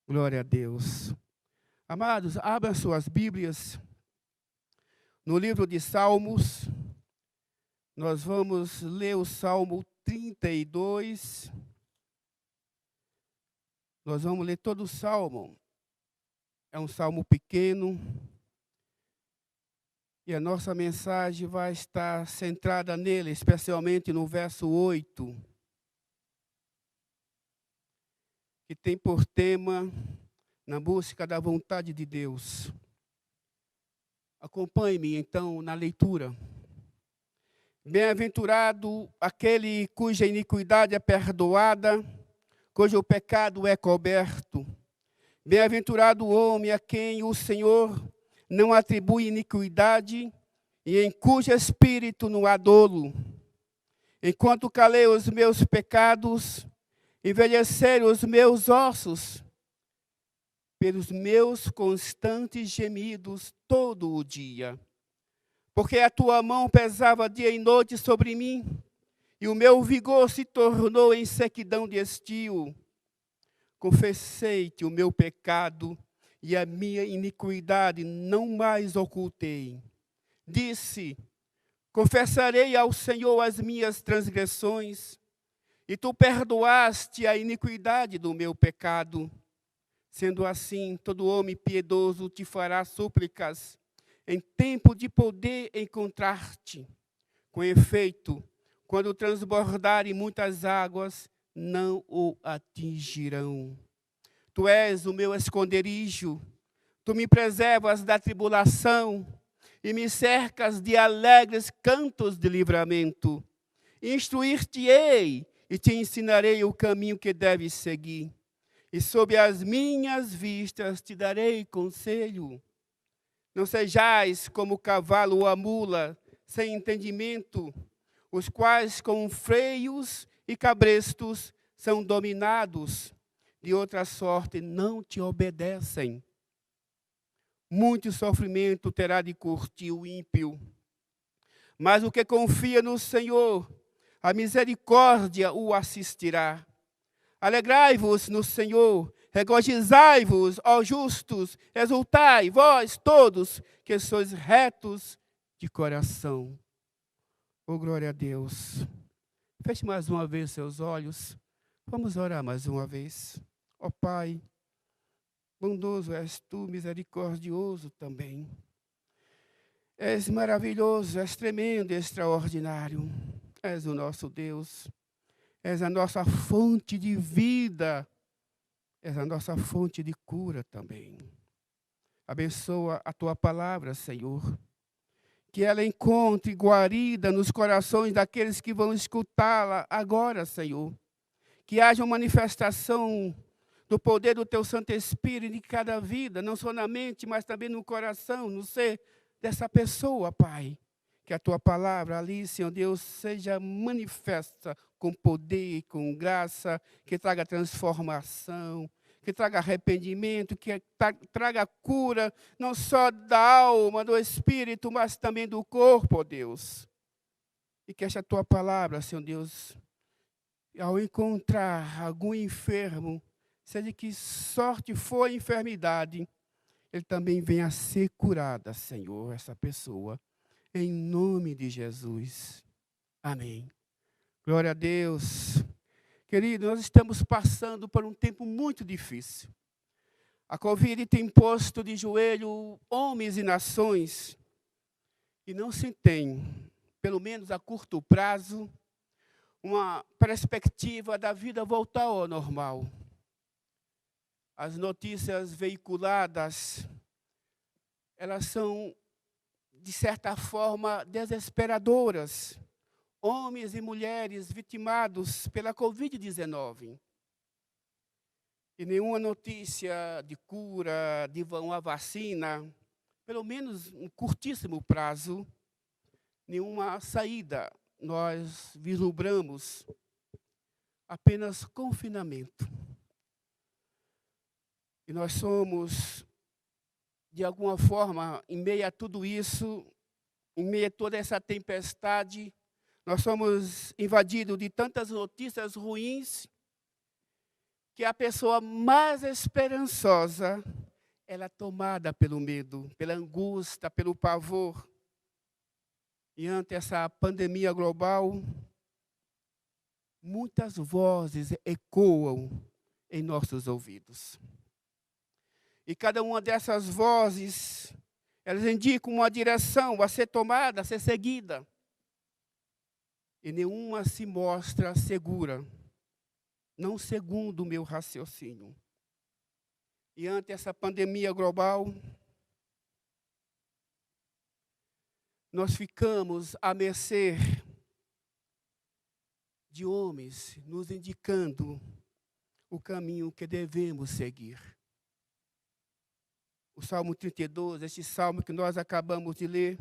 Glória a Deus. Amados, abram suas Bíblias no livro de Salmos. Nós vamos ler o Salmo 32. Nós vamos ler todo o Salmo. É um salmo pequeno. E a nossa mensagem vai estar centrada nele, especialmente no verso 8, que tem por tema na busca da vontade de Deus. Acompanhe-me, então, na leitura. Bem-aventurado aquele cuja iniquidade é perdoada, cujo pecado é coberto. Bem-aventurado o homem a quem o Senhor não atribui iniquidade e em cujo espírito não há dolo. Enquanto calei os meus pecados, envelheceram os meus ossos, pelos meus constantes gemidos todo o dia. Porque a tua mão pesava dia e noite sobre mim, e o meu vigor se tornou em sequidão de estio. Confessei-te o meu pecado, e a minha iniquidade não mais ocultei. Disse, confessarei ao Senhor as minhas transgressões, e tu perdoaste a iniquidade do meu pecado. Sendo assim, todo homem piedoso te fará súplicas, em tempo de poder encontrar-te. Com efeito, quando transbordarem muitas águas, não o atingirão. Tu és o meu esconderijo, tu me preservas da tribulação e me cercas de alegres cantos de livramento. Instruir-te-ei e te ensinarei o caminho que deves seguir. E sob as minhas vistas te darei conselho. Não sejais como o cavalo ou a mula, sem entendimento, os quais com freios e cabrestos são dominados, de outra sorte não te obedecem. Muito sofrimento terá de curtir o ímpio, mas o que confia no Senhor, a misericórdia o assistirá. Alegrai-vos no Senhor, regozijai-vos, ó justos, exultai, vós todos que sois retos de coração. Oh, glória a Deus. Feche mais uma vez seus olhos. Vamos orar mais uma vez. Ó Pai, bondoso és tu, misericordioso também. És maravilhoso, és tremendo, extraordinário. És o nosso Deus. És a nossa fonte de vida. És a nossa fonte de cura também. Abençoa a tua palavra, Senhor. Que ela encontre guarida nos corações daqueles que vão escutá-la agora, Senhor. Que haja uma manifestação do poder do teu Santo Espírito em cada vida, não só na mente, mas também no coração, no ser dessa pessoa, Pai. Que a tua palavra ali, Senhor Deus, seja manifesta com poder, com graça, que traga transformação, que traga arrependimento, que traga cura, não só da alma, do espírito, mas também do corpo, ó Deus. E que esta tua palavra, Senhor Deus, ao encontrar algum enfermo, seja que sorte for a enfermidade, ele também venha a ser curada, Senhor, essa pessoa. Em nome de Jesus. Amém. Glória a Deus. Querido, nós estamos passando por um tempo muito difícil. A Covid tem posto de joelho homens e nações e não se tem, pelo menos a curto prazo, uma perspectiva da vida voltar ao normal. As notícias veiculadas, elas são, de certa forma, desesperadoras. Homens e mulheres vitimados pela Covid-19. E nenhuma notícia de cura, de uma vacina, pelo menos um curtíssimo prazo, nenhuma saída. Nós vislumbramos apenas confinamento. E nós somos, de alguma forma, em meio a tudo isso, em meio a toda essa tempestade, nós somos invadidos de tantas notícias ruins que a pessoa mais esperançosa, ela é tomada pelo medo, pela angústia, pelo pavor. E ante essa pandemia global, muitas vozes ecoam em nossos ouvidos. E cada uma dessas vozes, elas indicam uma direção a ser tomada, a ser seguida. E nenhuma se mostra segura, não segundo o meu raciocínio. E ante essa pandemia global, nós ficamos à mercê de homens nos indicando o caminho que devemos seguir. O Salmo 32, este salmo que nós acabamos de ler,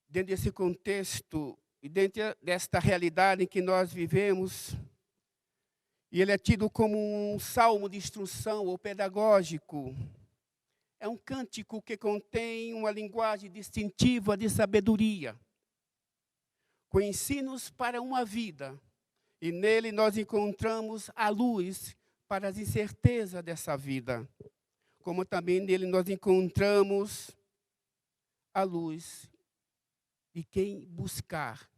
dentro desse contexto e dentro desta realidade em que nós vivemos, e ele é tido como um salmo de instrução ou pedagógico. É um cântico que contém uma linguagem distintiva de sabedoria, com ensinos para uma vida. E nele nós encontramos a luz para as incertezas dessa vida. Como também nele nós encontramos a luz de quem buscar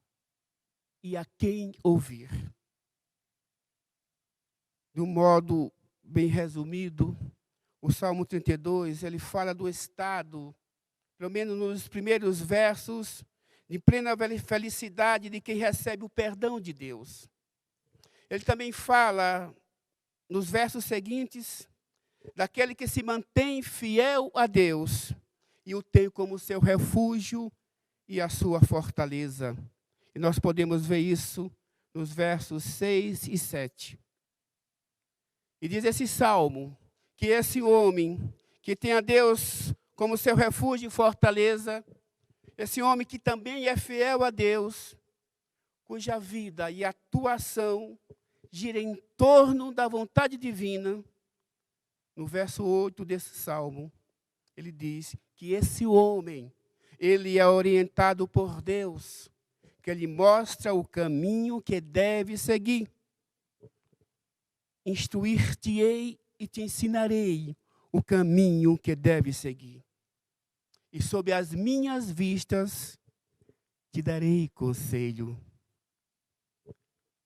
e a quem ouvir. De um modo bem resumido, o Salmo 32, ele fala do estado, pelo menos nos primeiros versos, de plena felicidade de quem recebe o perdão de Deus. Ele também fala, nos versos seguintes, daquele que se mantém fiel a Deus e o tem como seu refúgio e a sua fortaleza. E nós podemos ver isso nos versos 6 e 7. E diz esse salmo que esse homem que tem a Deus como seu refúgio e fortaleza, esse homem que também é fiel a Deus, cuja vida e atuação gira em torno da vontade divina, no verso 8 desse salmo, ele diz que esse homem, ele é orientado por Deus, que ele mostra o caminho que deve seguir. Instruir-te-ei e te ensinarei o caminho que deve seguir. E sob as minhas vistas te darei conselho.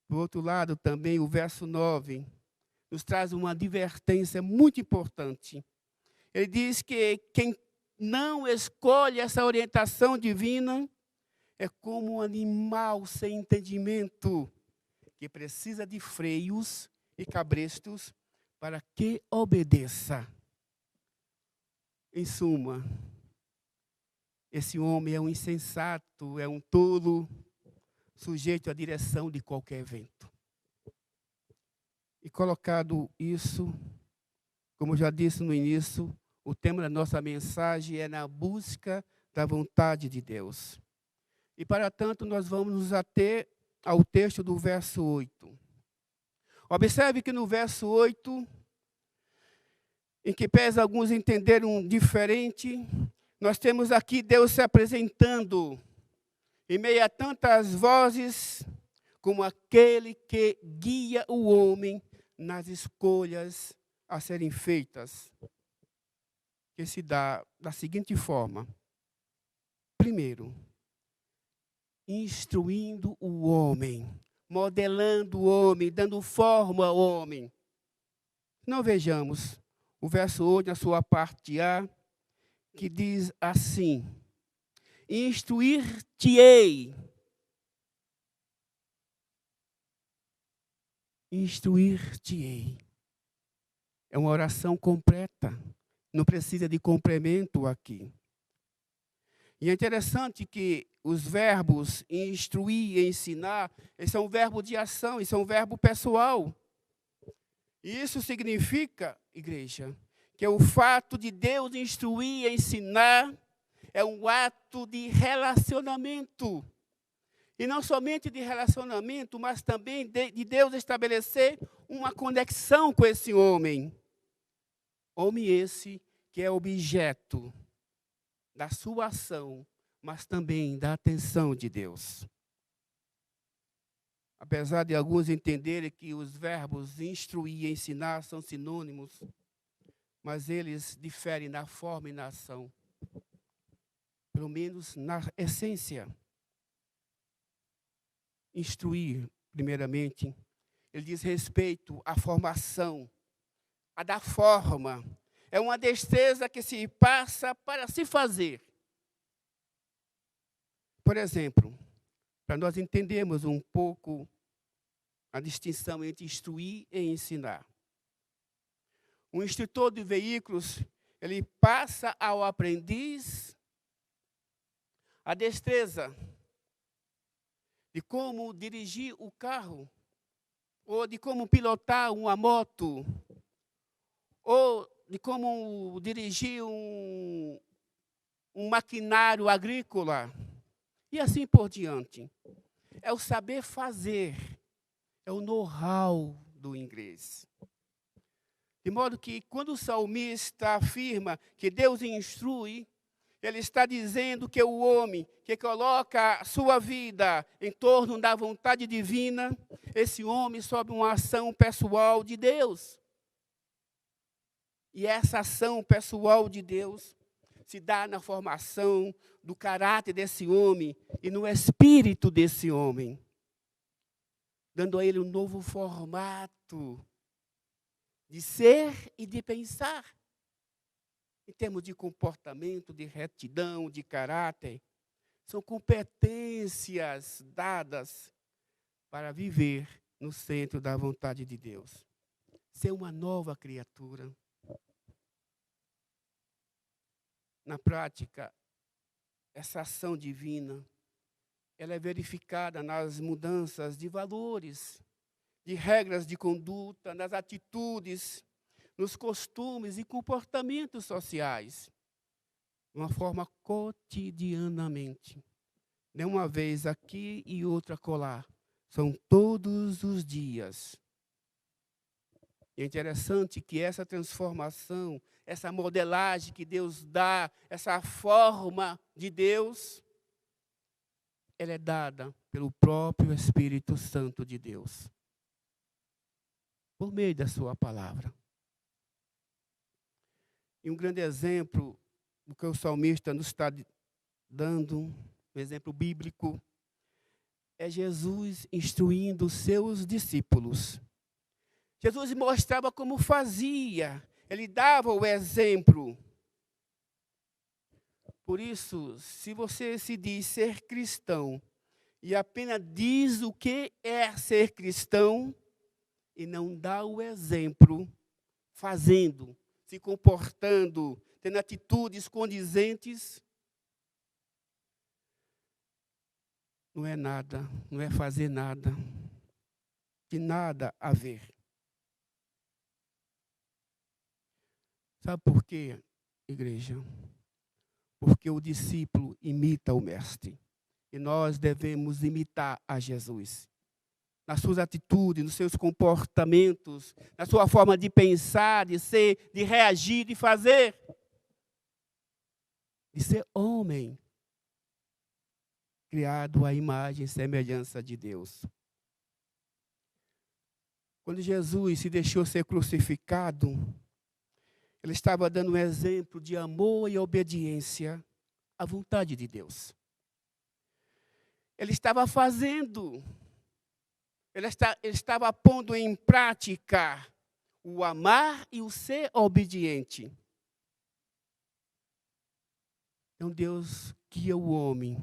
Do outro lado também, o verso 9, nos traz uma advertência muito importante. Ele diz que quem não escolhe essa orientação divina é como um animal sem entendimento, que precisa de freios e cabrestos para que obedeça. Em suma, esse homem é um insensato, é um tolo, sujeito à direção de qualquer vento. E colocado isso, como já disse no início, o tema da nossa mensagem é na busca da vontade de Deus. E para tanto nós vamos nos ater ao texto do verso 8. Observe que no verso 8, em que pese alguns entenderam diferente, nós temos aqui Deus se apresentando em meio a tantas vozes, como aquele que guia o homem nas escolhas a serem feitas. Que se dá da seguinte forma. Primeiro, instruindo o homem, modelando o homem, dando forma ao homem. Não vejamos o verso 8, na sua parte A, que diz assim: instruir-te-ei. Instruir-te-ei. É uma oração completa. Não precisa de complemento aqui. E é interessante que os verbos instruir e ensinar, esse é um verbo de ação, isso é um verbo pessoal. E isso significa, igreja, que o fato de Deus instruir e ensinar é um ato de relacionamento. E não somente de relacionamento, mas também de Deus estabelecer uma conexão com esse homem. Homem esse que é objeto da sua ação, mas também da atenção de Deus. Apesar de alguns entenderem que os verbos instruir e ensinar são sinônimos, mas eles diferem na forma e na ação, pelo menos na essência. Instruir, primeiramente, ele diz respeito à formação, a da forma. É uma destreza que se passa para se fazer. Por exemplo, para nós entendermos um pouco a distinção entre instruir e ensinar. Um instrutor de veículos, ele passa ao aprendiz a destreza de como dirigir o carro, ou de como pilotar uma moto, ou de como dirigir um maquinário agrícola, e assim por diante. É o saber fazer, é o know-how do inglês. De modo que, quando o salmista afirma que Deus instrui, ele está dizendo que o homem que coloca a sua vida em torno da vontade divina, esse homem sob uma ação pessoal de Deus. E essa ação pessoal de Deus se dá na formação do caráter desse homem e no espírito desse homem, dando a ele um novo formato de ser e de pensar, em termos de comportamento, de retidão, de caráter. São competências dadas para viver no centro da vontade de Deus. Ser uma nova criatura. Na prática, essa ação divina, ela é verificada nas mudanças de valores, de regras de conduta, nas atitudes, nos costumes e comportamentos sociais, de uma forma cotidianamente. Não uma vez aqui e outra acolá. São todos os dias. É interessante que essa transformação, essa modelagem que Deus dá, essa forma de Deus, ela é dada pelo próprio Espírito Santo de Deus, por meio da sua palavra. E um grande exemplo do que o salmista nos está dando, um exemplo bíblico, é Jesus instruindo os seus discípulos. Jesus mostrava como fazia, ele dava o exemplo. Por isso, se você se diz ser cristão e apenas diz o que é ser cristão e não dá o exemplo, fazendo, se comportando, tendo atitudes condizentes, não é nada, não é fazer nada, de nada a ver. Sabe por quê, igreja? Porque o discípulo imita o mestre. E nós devemos imitar a Jesus. Nas suas atitudes, nos seus comportamentos, na sua forma de pensar, de ser, de reagir, de fazer. De ser homem, criado à imagem e semelhança de Deus. Quando Jesus se deixou ser crucificado, ele estava dando um exemplo de amor e obediência à vontade de Deus. Ele estava fazendo, ele estava pondo em prática o amar e o ser obediente. Então Deus guia o homem,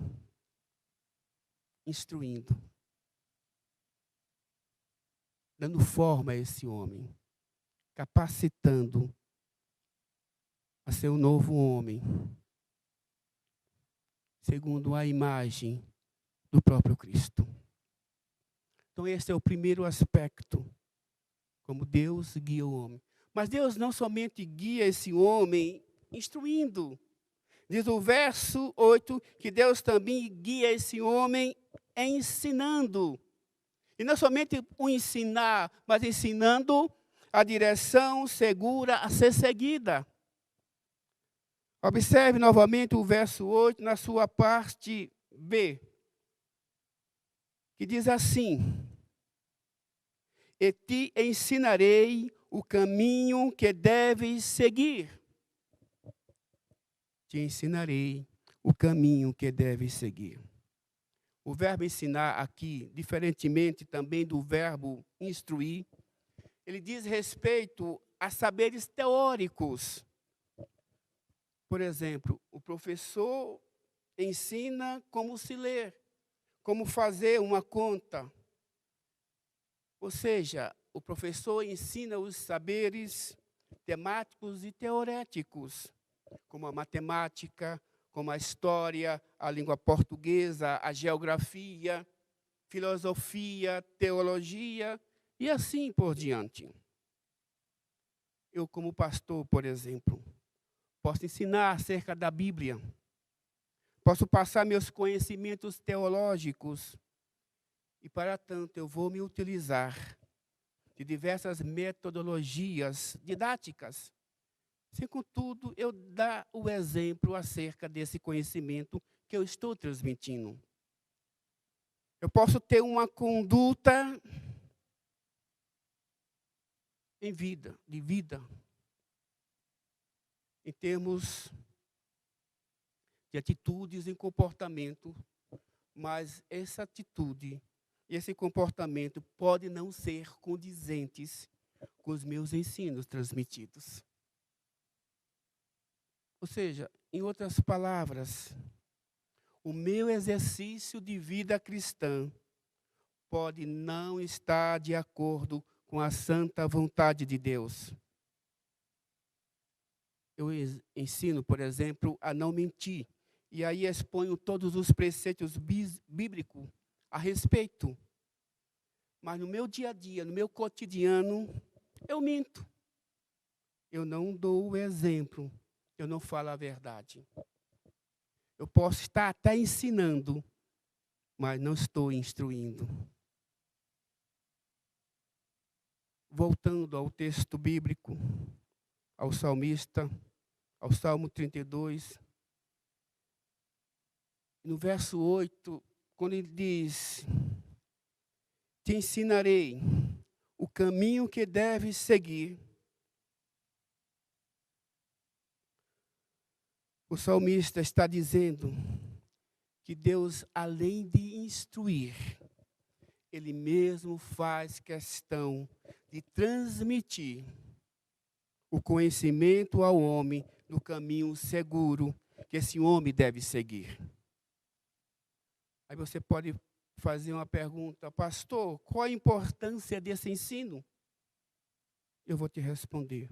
instruindo, dando forma a esse homem, capacitando a ser um novo homem, segundo a imagem do próprio Cristo. Então esse é o primeiro aspecto, como Deus guia o homem. Mas Deus não somente guia esse homem instruindo. Diz o verso 8 que Deus também guia esse homem ensinando. E não somente o ensinar, mas ensinando a direção segura a ser seguida. Observe novamente o verso 8 na sua parte B, que diz assim: e te ensinarei o caminho que deves seguir. Te ensinarei o caminho que deves seguir. O verbo ensinar aqui, diferentemente também do verbo instruir, ele diz respeito a saberes teóricos. Por exemplo, o professor ensina como se ler, como fazer uma conta. Ou seja, o professor ensina os saberes temáticos e teoréticos, como a matemática, como a história, a língua portuguesa, a geografia, filosofia, teologia e assim por diante. Eu, como pastor, por exemplo, posso ensinar acerca da Bíblia, posso passar meus conhecimentos teológicos e, para tanto, eu vou me utilizar de diversas metodologias didáticas, sem, contudo, eu dar o exemplo acerca desse conhecimento que eu estou transmitindo. Eu posso ter uma conduta de vida, em termos de atitudes e comportamento, mas essa atitude e esse comportamento pode não ser condizentes com os meus ensinos transmitidos. Ou seja, em outras palavras, o meu exercício de vida cristã pode não estar de acordo com a santa vontade de Deus. Eu ensino, por exemplo, a não mentir. E aí exponho todos os preceitos bíblicos a respeito. Mas no meu dia a dia, no meu cotidiano, eu minto. Eu não dou o exemplo. Eu não falo a verdade. Eu posso estar até ensinando, mas não estou instruindo. Voltando ao texto bíblico, ao salmista, ao Salmo 32, no verso 8, quando ele diz: te ensinarei o caminho que deves seguir. O salmista está dizendo que Deus, além de instruir, Ele mesmo faz questão de transmitir o conhecimento ao homem do caminho seguro que esse homem deve seguir. Aí você pode fazer uma pergunta: pastor, qual a importância desse ensino? Eu vou te responder.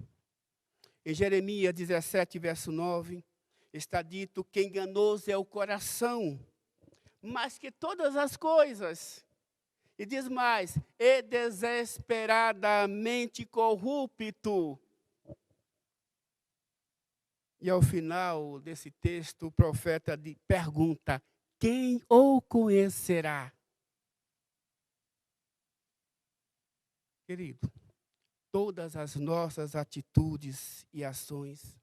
Em Jeremias 17, verso 9, está dito que enganoso é o coração, mais que todas as coisas. E diz mais: e desesperadamente corrupto. E ao final desse texto, o profeta pergunta: quem o conhecerá? Querido, todas as nossas atitudes e ações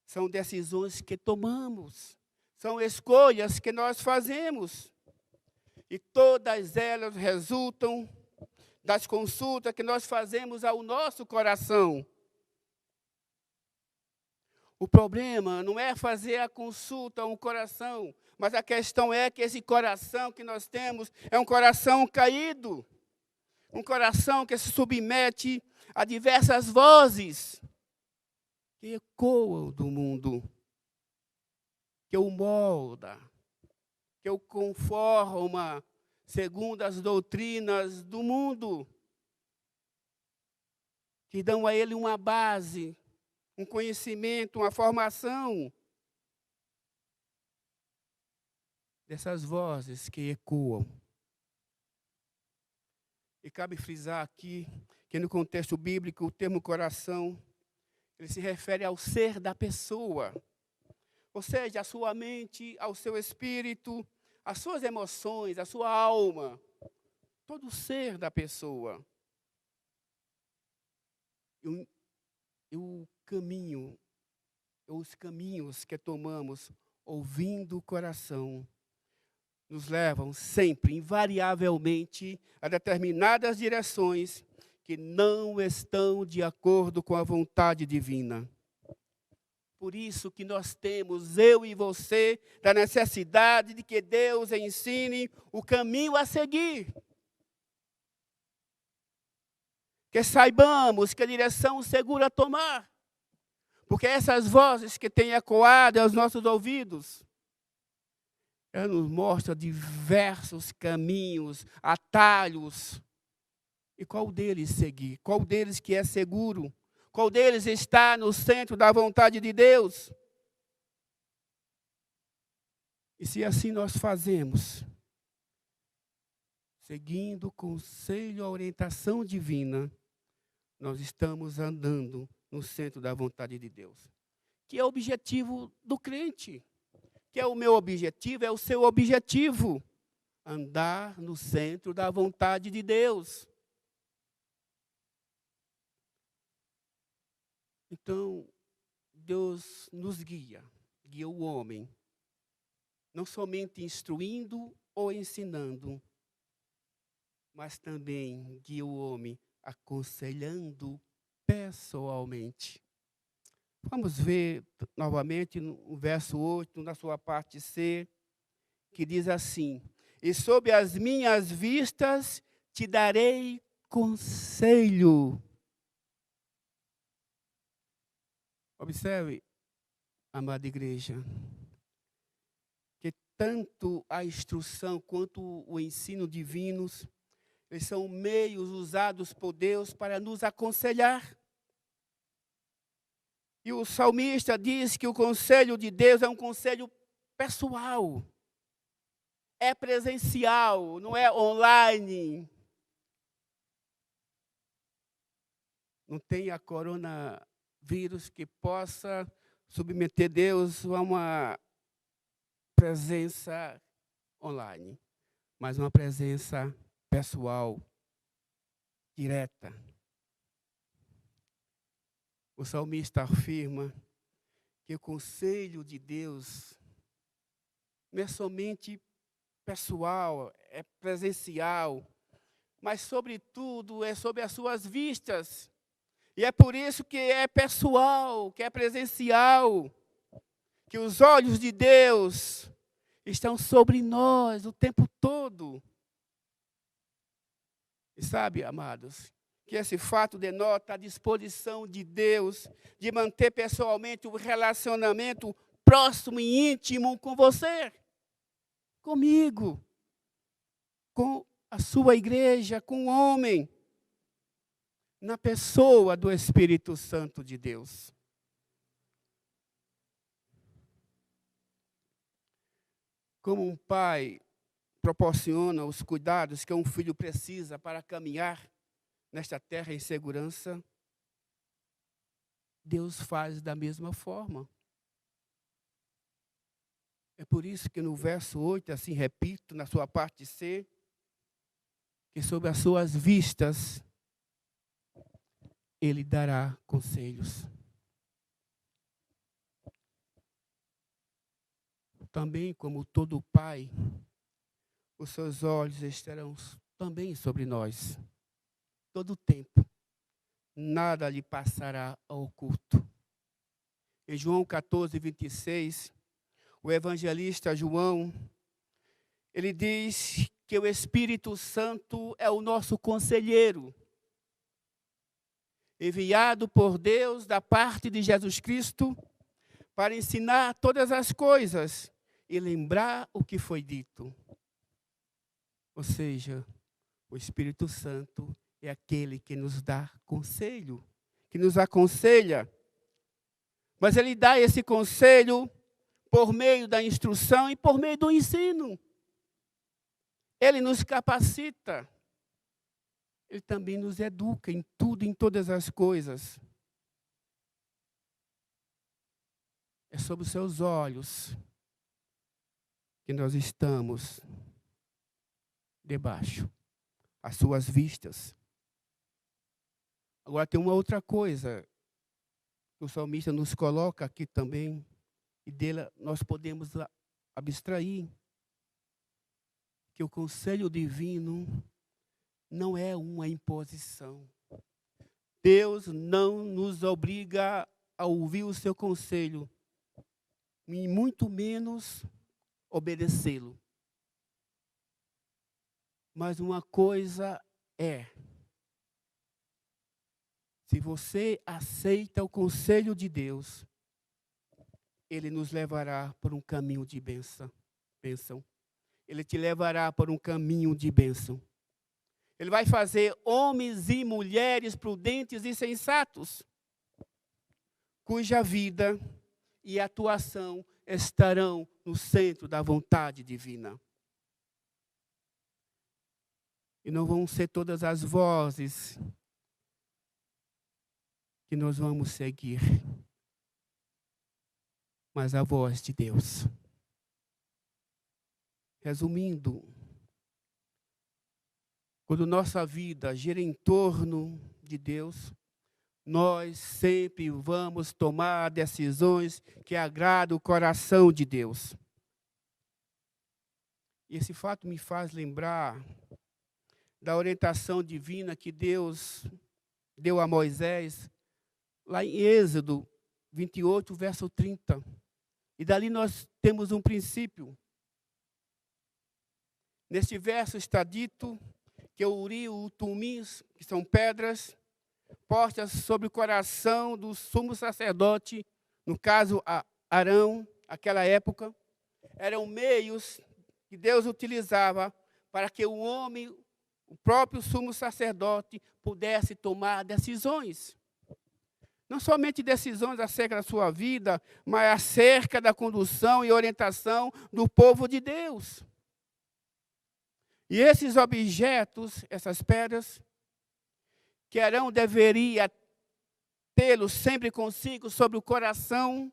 são decisões que tomamos, são escolhas que nós fazemos. E todas elas resultam das consultas que nós fazemos ao nosso coração. O problema não é fazer a consulta ao coração, mas a questão é que esse coração que nós temos é um coração caído, um coração que se submete a diversas vozes que ecoam do mundo, que o molda, que o conforma segundo as doutrinas do mundo, que dão a ele uma base, um conhecimento, uma formação. Dessas vozes que ecoam. E cabe frisar aqui que no contexto bíblico o termo coração, ele se refere ao ser da pessoa. Ou seja, à sua mente, ao seu espírito, às suas emoções, à sua alma. Todo o ser da pessoa. E o caminho, os caminhos que tomamos ouvindo o coração, nos levam sempre, invariavelmente, a determinadas direções que não estão de acordo com a vontade divina. Por isso que nós temos, eu e você, da necessidade de que Deus ensine o caminho a seguir. Que saibamos que a direção segura a tomar. Porque essas vozes que têm ecoado aos nossos ouvidos, ela nos mostra diversos caminhos, atalhos. E qual deles seguir? Qual deles que é seguro? Qual deles está no centro da vontade de Deus? E se assim nós fazemos, seguindo o conselho, a orientação divina, nós estamos andando no centro da vontade de Deus. Que é o objetivo do crente. Que é o meu objetivo, é o seu objetivo. Andar no centro da vontade de Deus. Então, Deus nos guia o homem, não somente instruindo ou ensinando, mas também guia o homem aconselhando pessoalmente. Vamos ver novamente no verso 8, na sua parte C, que diz assim: e sob as minhas vistas te darei conselho. Observe, amada igreja, que tanto a instrução quanto o ensino divinos, eles são meios usados por Deus para nos aconselhar. E o salmista diz que o conselho de Deus é um conselho pessoal, é presencial, não é online. Não tem a coronavírus que possa submeter Deus a uma presença online, mas uma presença pessoal, direta. O salmista afirma que o conselho de Deus não é somente pessoal, é presencial, mas, sobretudo, é sob as suas vistas. E é por isso que é pessoal, que é presencial, que os olhos de Deus estão sobre nós o tempo todo. E sabe, amados, que esse fato denota a disposição de Deus de manter pessoalmente o relacionamento próximo e íntimo com você, comigo, com a sua igreja, com o homem, na pessoa do Espírito Santo de Deus. Como um pai proporciona os cuidados que um filho precisa para caminhar nesta terra em segurança, Deus faz da mesma forma. É por isso que no verso 8, assim repito, na sua parte C, que sob as suas vistas, Ele dará conselhos. Também, como todo pai, os seus olhos estarão também sobre nós, todo o tempo. Nada lhe passará oculto. Em João 14, 26, o evangelista João, ele diz que o Espírito Santo é o nosso conselheiro, enviado por Deus da parte de Jesus Cristo para ensinar todas as coisas e lembrar o que foi dito. Ou seja, o Espírito Santo é aquele que nos dá conselho, que nos aconselha. Mas ele dá esse conselho por meio da instrução e por meio do ensino. Ele nos capacita. Ele também nos educa em tudo, em todas as coisas. É sob os seus olhos que nós estamos debaixo, às suas vistas. Agora tem uma outra coisa que o salmista nos coloca aqui também, e dele nós podemos abstrair, que o conselho divino não é uma imposição. Deus não nos obriga a ouvir o seu conselho, e muito menos obedecê-lo. Mas uma coisa é, se você aceita o conselho de Deus, Ele nos levará por um caminho de bênção. Ele te levará por um caminho de bênção. Ele vai fazer homens e mulheres prudentes e sensatos, cuja vida e atuação estarão no centro da vontade divina. E não vão ser todas as vozes que nós vamos seguir, mas a voz de Deus. Resumindo, quando nossa vida gira em torno de Deus, nós sempre vamos tomar decisões que agradam o coração de Deus. E esse fato me faz lembrar da orientação divina que Deus deu a Moisés, lá em Êxodo 28, verso 30. E dali nós temos um princípio. Neste verso está dito que o Uri e o Tumim, que são pedras, postas sobre o coração do sumo sacerdote, no caso Arão, naquela época, eram meios que Deus utilizava para que o homem, o próprio sumo sacerdote, pudesse tomar decisões. Não somente decisões acerca da sua vida, mas acerca da condução e orientação do povo de Deus. E esses objetos, essas pedras, que Arão deveria tê-los sempre consigo sobre o coração,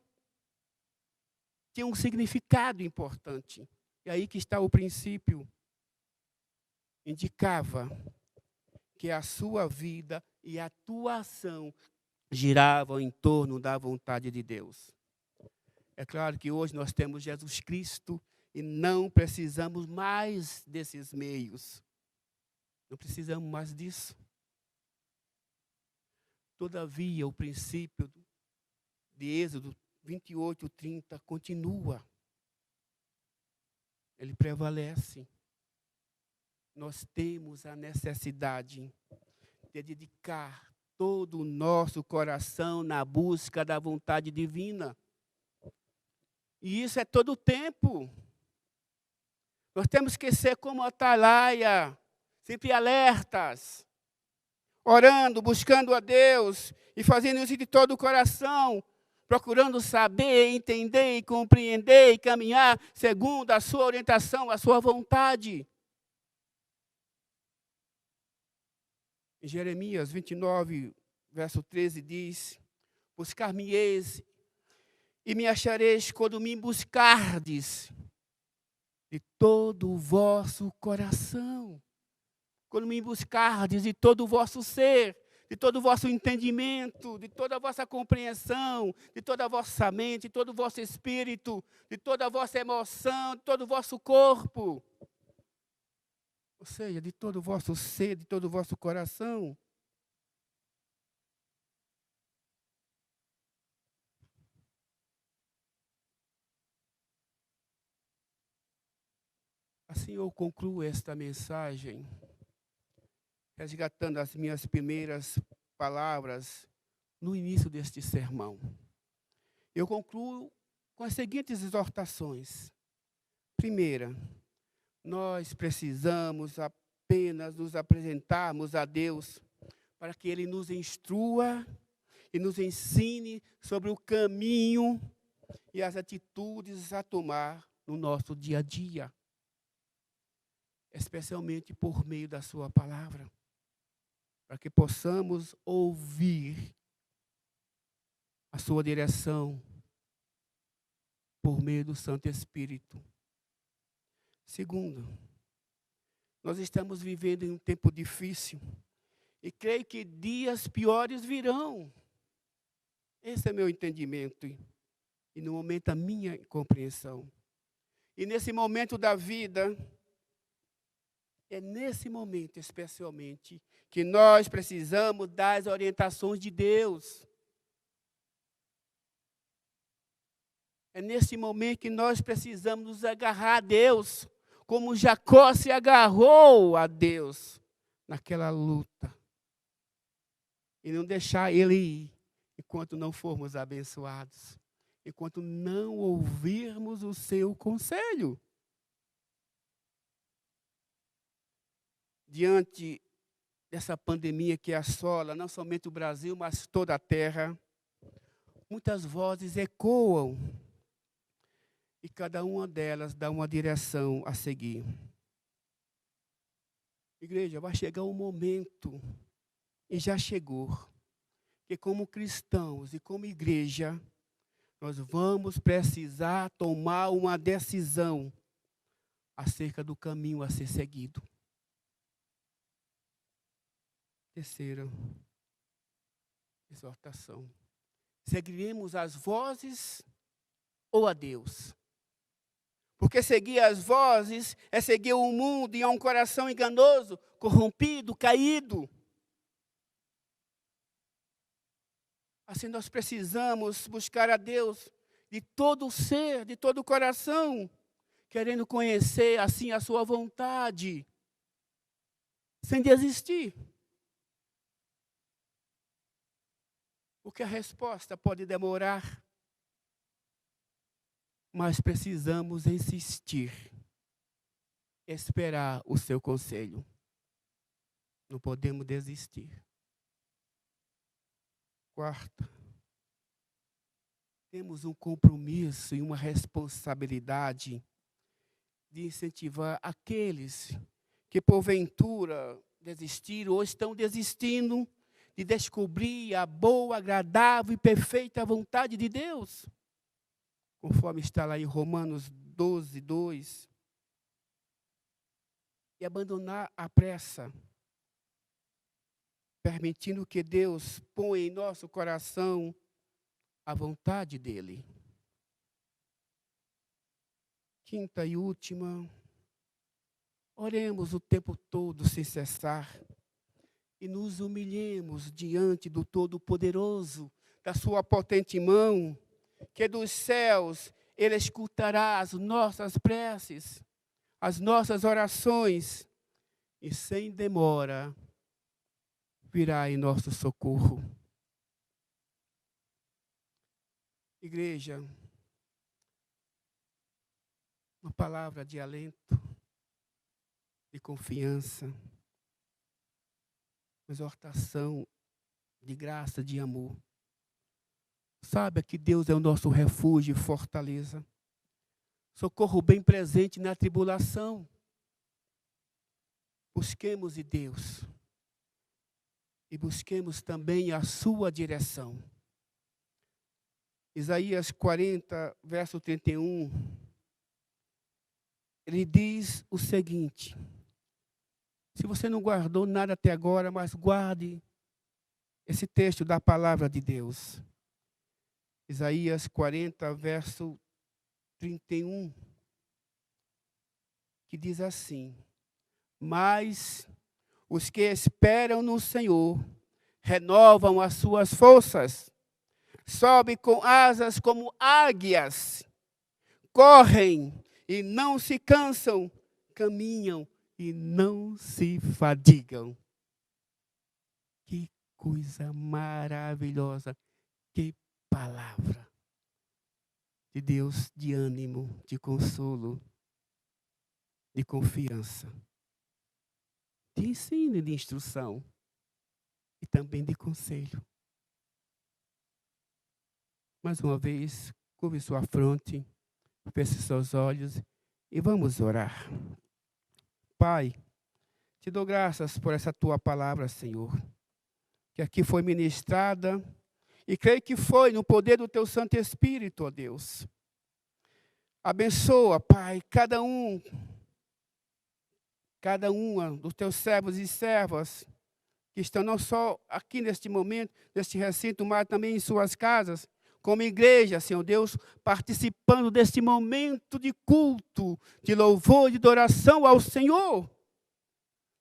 tinham um significado importante. E aí que está o princípio. Indicava que a sua vida e a atuação giravam em torno da vontade de Deus. É claro que hoje nós temos Jesus Cristo e não precisamos mais desses meios. Não precisamos mais disso. Todavia, o princípio de Êxodo 28, 30 continua. Ele prevalece. Nós temos a necessidade de dedicar todo o nosso coração na busca da vontade divina. E isso é todo o tempo. Nós temos que ser como a atalaia, sempre alertas, orando, buscando a Deus e fazendo isso de todo o coração, procurando saber, entender e compreender e caminhar segundo a sua orientação, a sua vontade. Em Jeremias 29, verso 13 diz: buscar-me-eis e me achareis quando me buscardes de todo o vosso coração. Quando me buscardes de todo o vosso ser, de todo o vosso entendimento, de toda a vossa compreensão, de toda a vossa mente, de todo o vosso espírito, de toda a vossa emoção, de todo o vosso corpo. Ou seja, de todo o vosso ser, de todo o vosso coração. Assim eu concluo esta mensagem, resgatando as minhas primeiras palavras no início deste sermão. Eu concluo com as seguintes exortações. Primeira, nós precisamos apenas nos apresentarmos a Deus para que Ele nos instrua e nos ensine sobre o caminho e as atitudes a tomar no nosso dia a dia, especialmente por meio da sua palavra, para que possamos ouvir a sua direção por meio do Santo Espírito. Segundo, nós estamos vivendo em um tempo difícil e creio que dias piores virão. Esse é meu entendimento e no momento a minha compreensão. E nesse momento da vida, É nesse momento, especialmente, que nós precisamos das orientações de Deus. É nesse momento que nós precisamos nos agarrar a Deus, como Jacó se agarrou a Deus naquela luta. E não deixar ele ir, enquanto não formos abençoados, enquanto não ouvirmos o seu conselho. Diante dessa pandemia que assola não somente o Brasil, mas toda a terra, muitas vozes ecoam e cada uma delas dá uma direção a seguir. Igreja, vai chegar um momento, e já chegou, que como cristãos e como igreja, nós vamos precisar tomar uma decisão acerca do caminho a ser seguido. Terceira exortação. Seguiremos as vozes ou a Deus? Porque seguir as vozes é seguir o mundo e é um coração enganoso, corrompido, caído. Assim nós precisamos buscar a Deus de todo o ser, de todo o coração, querendo conhecer assim a sua vontade, sem desistir. Porque a resposta pode demorar, mas precisamos insistir, esperar o seu conselho. Não podemos desistir. Quarta, temos um compromisso e uma responsabilidade de incentivar aqueles que porventura desistiram ou estão desistindo de descobrir a boa, agradável e perfeita vontade de Deus. Conforme está lá em Romanos 12, 2. E abandonar a pressa, permitindo que Deus ponha em nosso coração a vontade dEle. Quinta e última, oremos o tempo todo sem cessar e nos humilhemos diante do Todo-Poderoso, da sua potente mão, que dos céus Ele escutará as nossas preces, as nossas orações, e sem demora virá em nosso socorro. Igreja, uma palavra de alento, de confiança, uma exortação de graça, de amor. Saiba que Deus é o nosso refúgio e fortaleza. Socorro bem presente na tribulação. Busquemos de Deus. E busquemos também a sua direção. Isaías 40, verso 31. Ele diz o seguinte. Se você não guardou nada até agora, mas guarde esse texto da palavra de Deus. Isaías 40, verso 31, que diz assim: mas os que esperam no Senhor renovam as suas forças, sobem com asas como águias, correm e não se cansam, caminham e não se fadigam. Que coisa maravilhosa, que palavra de Deus, de ânimo, de consolo, de confiança, de ensino e de instrução, e também de conselho. Mais uma vez, curve sua fronte, feche seus olhos e vamos orar. Pai, te dou graças por essa tua palavra, Senhor, que aqui foi ministrada, e creio que foi no poder do teu Santo Espírito, ó Deus. Abençoa, Pai, cada uma dos teus servos e servas que estão não só aqui neste momento, neste recinto, mas também em suas casas, como igreja, Senhor Deus, participando deste momento de culto, de louvor, de adoração ao Senhor.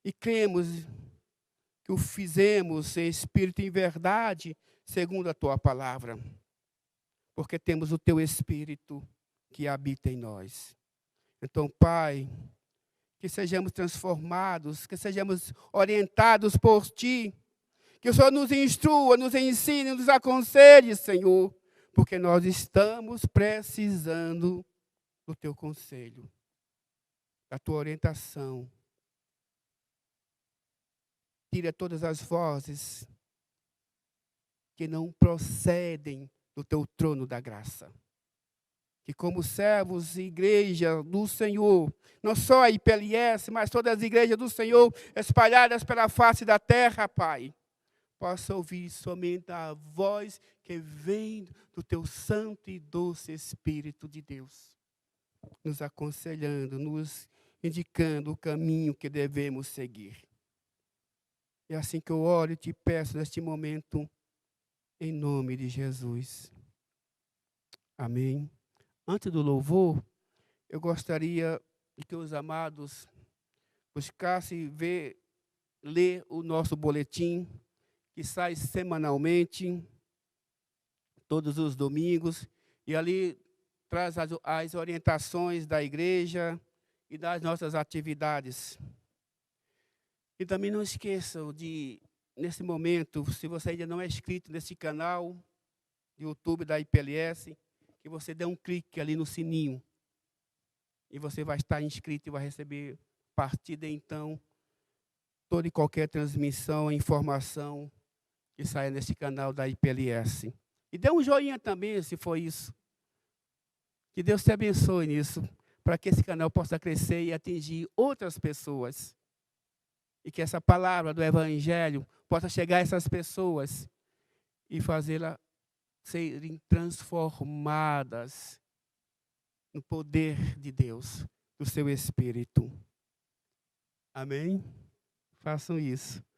e cremos que o fizemos em espírito e em verdade, segundo a tua palavra, porque temos o teu espírito que habita em nós. Então, Pai, que sejamos transformados, que sejamos orientados por ti, que o Senhor nos instrua, nos ensine, nos aconselhe, Senhor, porque nós estamos precisando do teu conselho, da tua orientação. Tira todas as vozes que não procedem do teu trono da graça. Que como servos e igreja do Senhor, não só a IPLS, mas todas as igrejas do Senhor espalhadas pela face da terra, Pai, possa ouvir somente a voz que vem do teu santo e doce Espírito de Deus, nos aconselhando, nos indicando o caminho que devemos seguir. É assim que eu oro e te peço neste momento, em nome de Jesus. Amém. Antes do louvor, eu gostaria que os amados buscassem ler o nosso boletim, que sai semanalmente, todos os domingos, e ali traz as orientações da igreja e das nossas atividades. E também não esqueçam de, nesse momento, se você ainda não é inscrito nesse canal de YouTube da IPLS, que você dê um clique ali no sininho. E você vai estar inscrito e vai receber, a partir de então, toda e qualquer transmissão, informação que saia nesse canal da IPLS. E dê um joinha também, se for isso. Que Deus te abençoe nisso, para que esse canal possa crescer e atingir outras pessoas. E que essa palavra do Evangelho possa chegar a essas pessoas e fazê-las serem transformadas no poder de Deus, do seu Espírito. Amém? Façam isso.